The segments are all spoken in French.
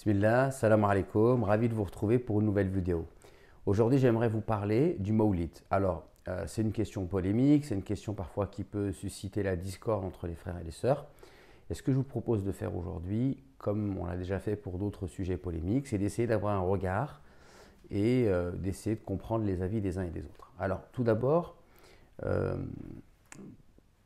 Bismillah, salam alaikum, ravi de vous retrouver pour une nouvelle vidéo. Aujourd'hui, j'aimerais vous parler du Mawlid. Alors, c'est une question polémique, c'est une question parfois qui peut susciter la discorde entre les frères et les sœurs. Et ce que je vous propose de faire aujourd'hui, comme on l'a déjà fait pour d'autres sujets polémiques, c'est d'essayer d'avoir un regard et d'essayer de comprendre les avis des uns et des autres. Alors, tout d'abord, euh,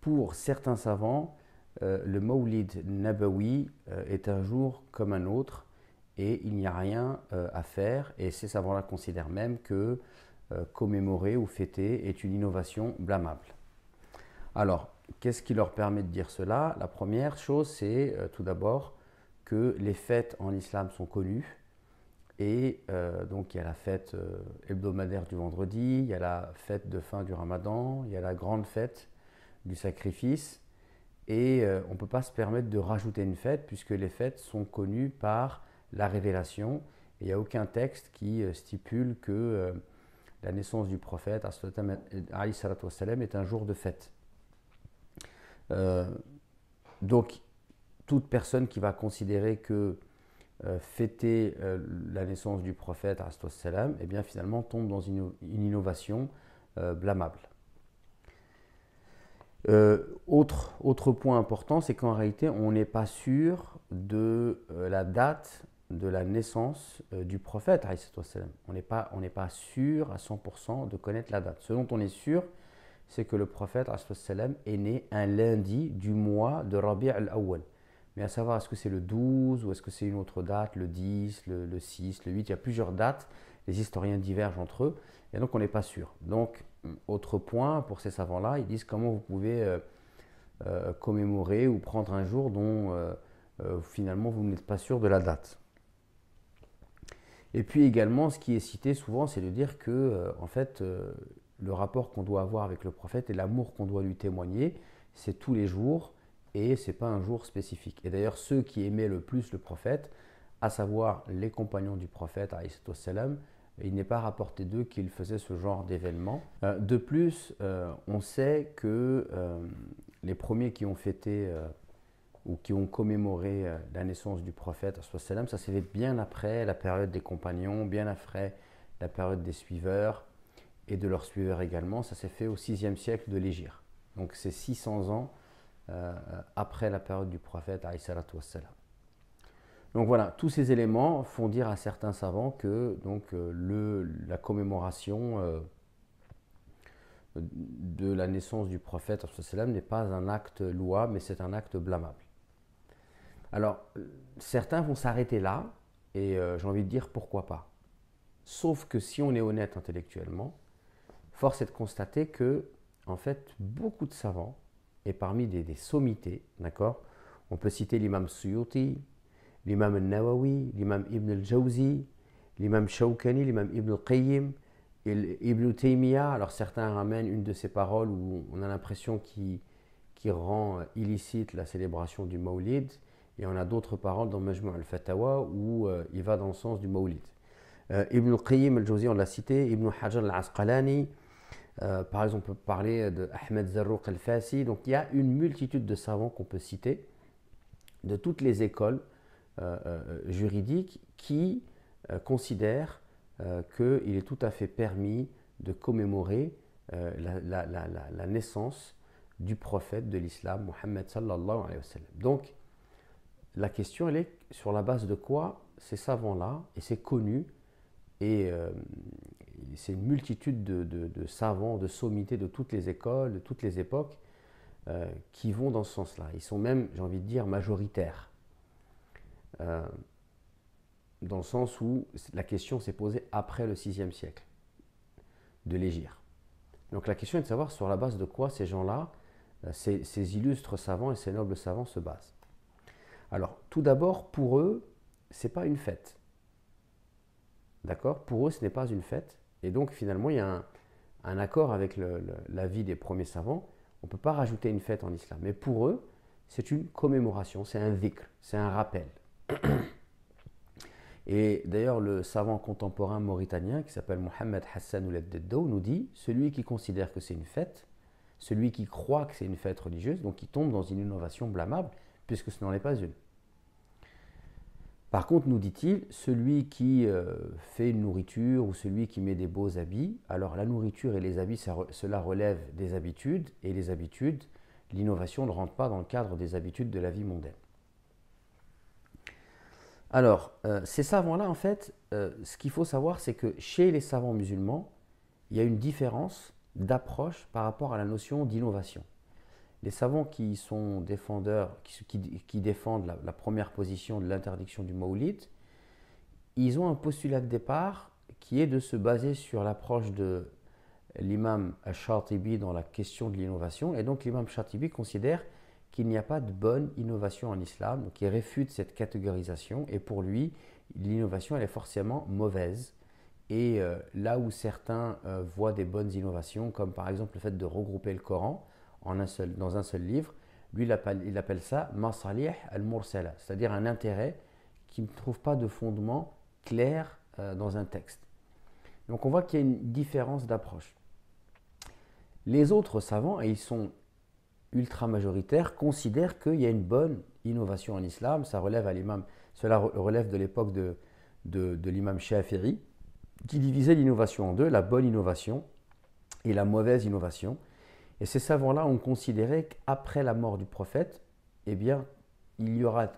pour certains savants, le Mawlid Nabawi est un jour comme un autre et il n'y a rien à faire. Et ces savants-là considèrent même que commémorer ou fêter est une innovation blâmable. Alors, qu'est-ce qui leur permet de dire cela? La première chose, c'est tout d'abord que les fêtes en islam sont connues. Et donc, il y a la fête hebdomadaire du vendredi, il y a la fête de fin du ramadan, il y a la grande fête du sacrifice. Et on ne peut pas se permettre de rajouter une fête puisque les fêtes sont connues par la révélation. Et il n'y a aucun texte qui stipule que la naissance du prophète est un jour de fête. Euh, donc, toute personne qui va considérer que fêter la naissance du prophète, eh bien finalement tombe dans une innovation blâmable. Autre point important, c'est qu'en réalité, on n'est pas sûr de la date de la naissance du prophète. On n'est pas sûr à 100% de connaître la date. Ce dont on est sûr, c'est que le prophète est né un lundi du mois de Rabi' al-Awwal. Mais à savoir, est-ce que c'est le 12 ou est-ce que c'est une autre date, le 10, le 6, le 8, il y a plusieurs dates, les historiens divergent entre eux, et donc on n'est pas sûr. Donc, autre point pour ces savants-là, ils disent comment vous pouvez commémorer ou prendre un jour dont finalement vous n'êtes pas sûr de la date. Et puis également, ce qui est cité souvent, c'est de dire que en fait, le rapport qu'on doit avoir avec le prophète et l'amour qu'on doit lui témoigner, c'est tous les jours et c'est pas un jour spécifique. Et d'ailleurs, ceux qui aimaient le plus le prophète, à savoir les compagnons du prophète, il n'est pas rapporté d'eux qu'ils faisaient ce genre d'événement. De plus, on sait que les premiers qui ont fêté ou qui ont commémoré la naissance du prophète, ça s'est fait bien après la période des compagnons, bien après la période des suiveurs et de leurs suiveurs également. Ça s'est fait au 6e siècle de l'Hégire. Donc c'est 600 ans après la période du prophète. Donc voilà, tous ces éléments font dire à certains savants que donc, la commémoration de la naissance du prophète n'est pas un acte louable, mais c'est un acte blâmable. Alors, certains vont s'arrêter là, et j'ai envie de dire pourquoi pas. Sauf que si on est honnête intellectuellement, force est de constater que, en fait, beaucoup de savants, et parmi des sommités, d'accord, on peut citer l'imam Suyuti, l'imam al-Nawawi, l'imam Ibn al-Jawzi, l'imam Shawkani, l'imam Ibn al-Qayyim, Ibn Taymiyyah. Alors certains ramènent une de ces paroles où on a l'impression qu'il rend illicite la célébration du Mawlid, et on a d'autres paroles dans Majmu' al-Fatawa où il va dans le sens du Mawlid. Ibn al-Qayyim al-Jawzi, on l'a cité, Ibn Hajar al-Asqalani, par exemple, on peut parler de Ahmed Zarruq al-Fassi. Donc il y a une multitude de savants qu'on peut citer de toutes les écoles juridiques qui considèrent qu'il est tout à fait permis de commémorer la naissance du prophète de l'islam, Mohammed sallallahu alayhi wa sallam. Donc la question, elle est sur la base de quoi ces savants-là, et c'est connu, et c'est une multitude de savants, de sommités de toutes les écoles, de toutes les époques, qui vont dans ce sens-là. Ils sont même, j'ai envie de dire, majoritaires. Dans le sens où la question s'est posée après le 6e siècle de l'Hégire. Donc la question est de savoir sur la base de quoi ces gens-là, ces illustres savants et ces nobles savants se basent. Alors, tout d'abord, pour eux, ce n'est pas une fête. D'accord? Pour eux, ce n'est pas une fête. Et donc, finalement, il y a un accord avec l'avis des premiers savants. On ne peut pas rajouter une fête en islam. Mais pour eux, c'est une commémoration, c'est un dhikr, c'est un rappel. Et d'ailleurs, le savant contemporain mauritanien qui s'appelle Mohamed Hassan Ould Deddo nous dit celui qui considère que c'est une fête, celui qui croit que c'est une fête religieuse, donc il tombe dans une innovation blâmable, puisque ce n'en est pas une. Par contre, nous dit-il, celui qui fait une nourriture ou celui qui met des beaux habits, alors la nourriture et les habits, cela relève des habitudes, et les habitudes, l'innovation ne rentre pas dans le cadre des habitudes de la vie mondaine. Alors, ces savants-là, en fait, ce qu'il faut savoir, c'est que chez les savants musulmans, il y a une différence d'approche par rapport à la notion d'innovation. Les savants qui sont défendeurs, qui défendent la première position de l'interdiction du Mawlid, ils ont un postulat de départ qui est de se baser sur l'approche de l'imam al-Shatibi dans la question de l'innovation. Et donc l'imam Shatibi considère qu'il n'y a pas de bonne innovation en islam, donc il réfute cette catégorisation. Et pour lui, l'innovation, elle est forcément mauvaise. Et là où certains voient des bonnes innovations, comme par exemple le fait de regrouper le Coran dans un seul livre, lui il appelle ça masalih al-mursala, c'est-à-dire un intérêt qui ne trouve pas de fondement clair dans un texte. Donc on voit qu'il y a une différence d'approche. Les autres savants, et ils sont ultra majoritaires, considèrent qu'il y a une bonne innovation en islam. Cela relève de l'époque de l'imam Shafi'i, qui divisait l'innovation en deux, la bonne innovation et la mauvaise innovation. Et ces savants-là ont considéré qu'après la mort du prophète, eh bien, il y aura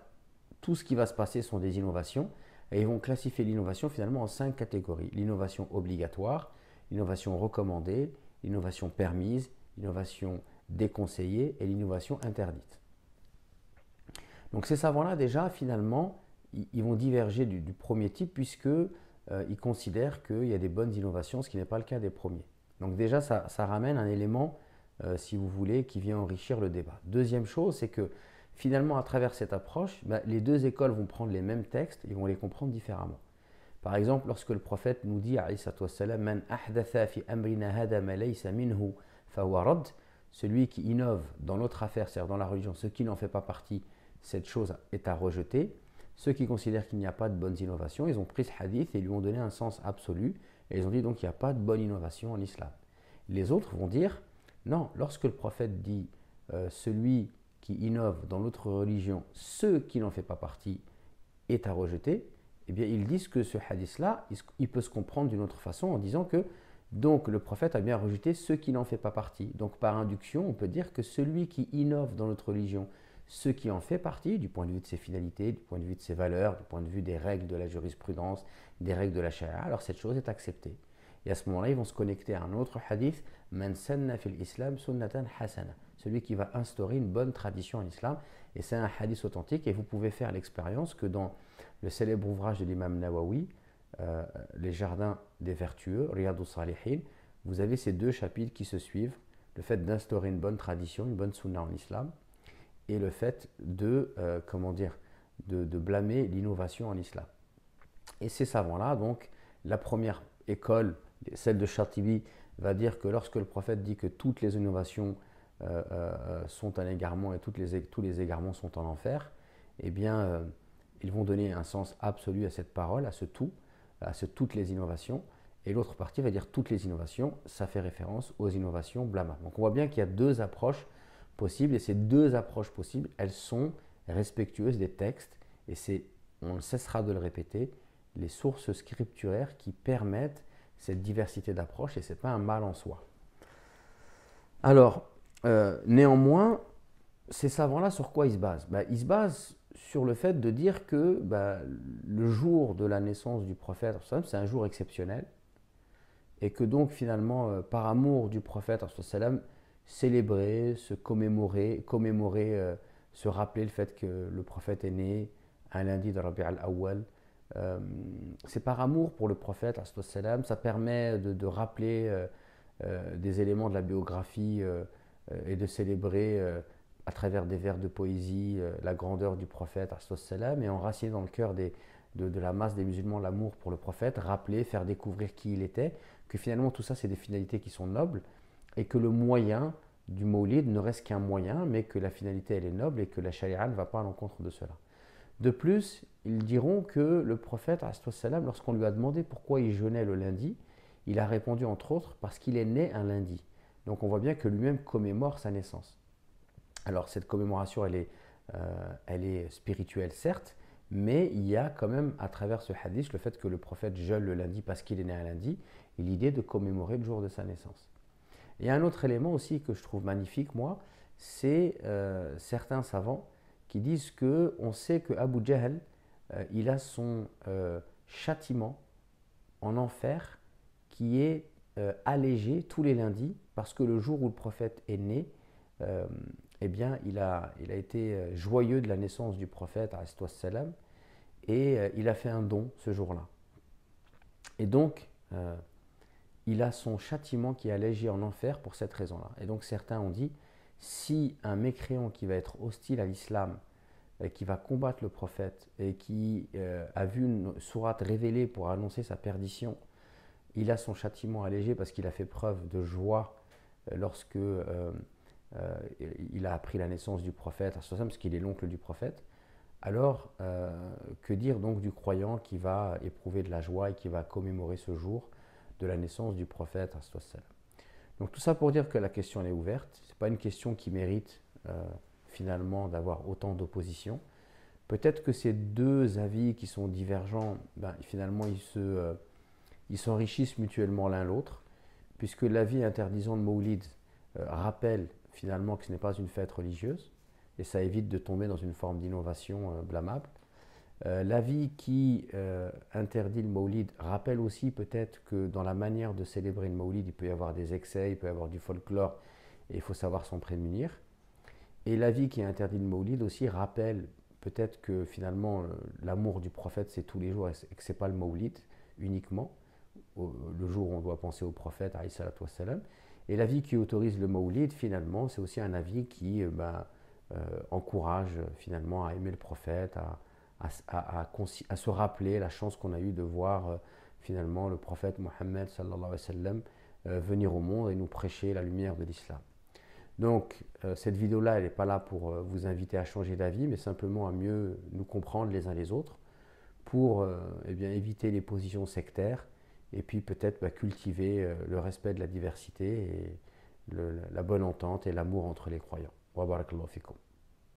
tout ce qui va se passer sont des innovations, et ils vont classifier l'innovation finalement en 5 catégories. L'innovation obligatoire, l'innovation recommandée, l'innovation permise, l'innovation déconseillée et l'innovation interdite. Donc ces savants-là, déjà, finalement, ils vont diverger du premier type puisqu'ils considèrent qu'il y a des bonnes innovations, ce qui n'est pas le cas des premiers. Donc déjà, ça ramène un élément, si vous voulez, qui vient enrichir le débat. Deuxième chose, c'est que finalement, à travers cette approche, les deux écoles vont prendre les mêmes textes et vont les comprendre différemment. Par exemple, lorsque le prophète nous dit, Man ahdatha fi amrina hada ma laysa minhu fahuwa radd, celui qui innove dans notre affaire, c'est-à-dire dans la religion, ce qui n'en fait pas partie, cette chose est à rejeter. Ceux qui considèrent qu'il n'y a pas de bonnes innovations, ils ont pris ce hadith et lui ont donné un sens absolu, et ils ont dit donc qu'il n'y a pas de bonne innovation en islam. Les autres vont dire, non, lorsque le prophète dit celui qui innove dans notre religion, ce qui n'en fait pas partie, est à rejeter, eh bien ils disent que ce hadith-là, il peut se comprendre d'une autre façon en disant que donc le prophète a bien rejeté ce qui n'en fait pas partie. Donc par induction, on peut dire que celui qui innove dans notre religion, ce qui en fait partie, du point de vue de ses finalités, du point de vue de ses valeurs, du point de vue des règles de la jurisprudence, des règles de la charia, alors cette chose est acceptée. Et à ce moment-là, ils vont se connecter à un autre hadith, Man sanna fil islam sunnatan hasana, celui qui va instaurer une bonne tradition en islam. Et c'est un hadith authentique, et vous pouvez faire l'expérience que dans le célèbre ouvrage de l'imam Nawawi, Les jardins des vertueux, Riyadus Salihin, vous avez ces deux chapitres qui se suivent, le fait d'instaurer une bonne tradition, une bonne sunna en islam, et le fait de blâmer l'innovation en islam. Et ces savants-là, donc, la première école, celle de Shatibi, va dire que lorsque le prophète dit que toutes les innovations sont un égarement et tous les égarements sont en enfer, eh bien, ils vont donner un sens absolu à cette parole, à ce tout, toutes les innovations. Et l'autre partie va dire toutes les innovations, ça fait référence aux innovations blâmables. Donc on voit bien qu'il y a deux approches possibles, et ces deux approches possibles, elles sont respectueuses des textes, et on ne cessera de le répéter, les sources scripturaires qui permettent cette diversité d'approches, et ce n'est pas un mal en soi. Alors, néanmoins, ces savants-là, sur quoi ils se basent? Ils se basent sur le fait de dire que le jour de la naissance du prophète, c'est un jour exceptionnel, et que donc finalement, par amour du prophète, célébrer, se commémorer, se rappeler le fait que le prophète est né un lundi de Rabi' al-Awwal, c'est par amour pour le prophète, ça permet de rappeler des éléments de la biographie et de célébrer à travers des vers de poésie la grandeur du prophète, et enraciner dans le cœur de la masse des musulmans l'amour pour le prophète, rappeler, faire découvrir qui il était, que finalement tout ça c'est des finalités qui sont nobles, et que le moyen du Mawlid ne reste qu'un moyen, mais que la finalité elle est noble et que la charia ne va pas à l'encontre de cela. De plus, ils diront que le prophète, lorsqu'on lui a demandé pourquoi il jeûnait le lundi, il a répondu entre autres parce qu'il est né un lundi. Donc on voit bien que lui-même commémore sa naissance. Alors cette commémoration, elle est spirituelle certes, Mais il y a quand même, à travers ce hadith, le fait que le prophète jeûne le lundi parce qu'il est né un lundi, et l'idée de commémorer le jour de sa naissance. Et un autre élément aussi que je trouve magnifique, moi, c'est certains savants qui disent que on sait que Abu Jahl, il a son châtiment en enfer qui est allégé tous les lundis parce que le jour où le prophète est né, euh, eh bien, il a été joyeux de la naissance du prophète, alayhi wassalam, et il a fait un don ce jour-là. Et donc, il a son châtiment qui est allégé en enfer pour cette raison-là. Et donc, certains ont dit, si un mécréant qui va être hostile à l'islam, qui va combattre le prophète et qui a vu une sourate révélée pour annoncer sa perdition, il a son châtiment allégé parce qu'il a fait preuve de joie lorsque il a appris la naissance du prophète, parce qu'il est l'oncle du prophète. Alors, que dire donc du croyant qui va éprouver de la joie et qui va commémorer ce jour de la naissance du prophète? Donc tout ça pour dire que la question elle est ouverte. Ce n'est pas une question qui mérite finalement d'avoir autant d'opposition. Peut-être que ces deux avis qui sont divergents, finalement ils s'enrichissent mutuellement l'un l'autre, puisque l'avis interdisant le Mawlid rappelle finalement que ce n'est pas une fête religieuse, et ça évite de tomber dans une forme d'innovation blâmable. L'avis qui interdit le Mawlid rappelle aussi peut-être que dans la manière de célébrer le Mawlid, il peut y avoir des excès, il peut y avoir du folklore, et il faut savoir s'en prémunir. Et l'avis qui interdit le Mawlid aussi rappelle peut-être que finalement l'amour du prophète c'est tous les jours et que ce n'est pas le Mawlid uniquement, le jour où on doit penser au prophète, alayhi salatu wassalam. Et l'avis qui autorise le Mawlid finalement c'est aussi un avis qui encourage finalement à aimer le prophète, à se rappeler la chance qu'on a eue de voir finalement le prophète Mohammed sallallahu alayhi wa sallam venir au monde et nous prêcher la lumière de l'islam. Donc cette vidéo-là, elle n'est pas là pour vous inviter à changer d'avis, mais simplement à mieux nous comprendre les uns les autres pour éviter les positions sectaires et puis peut-être cultiver le respect de la diversité et la bonne entente et l'amour entre les croyants. Wa barakallahu fikum.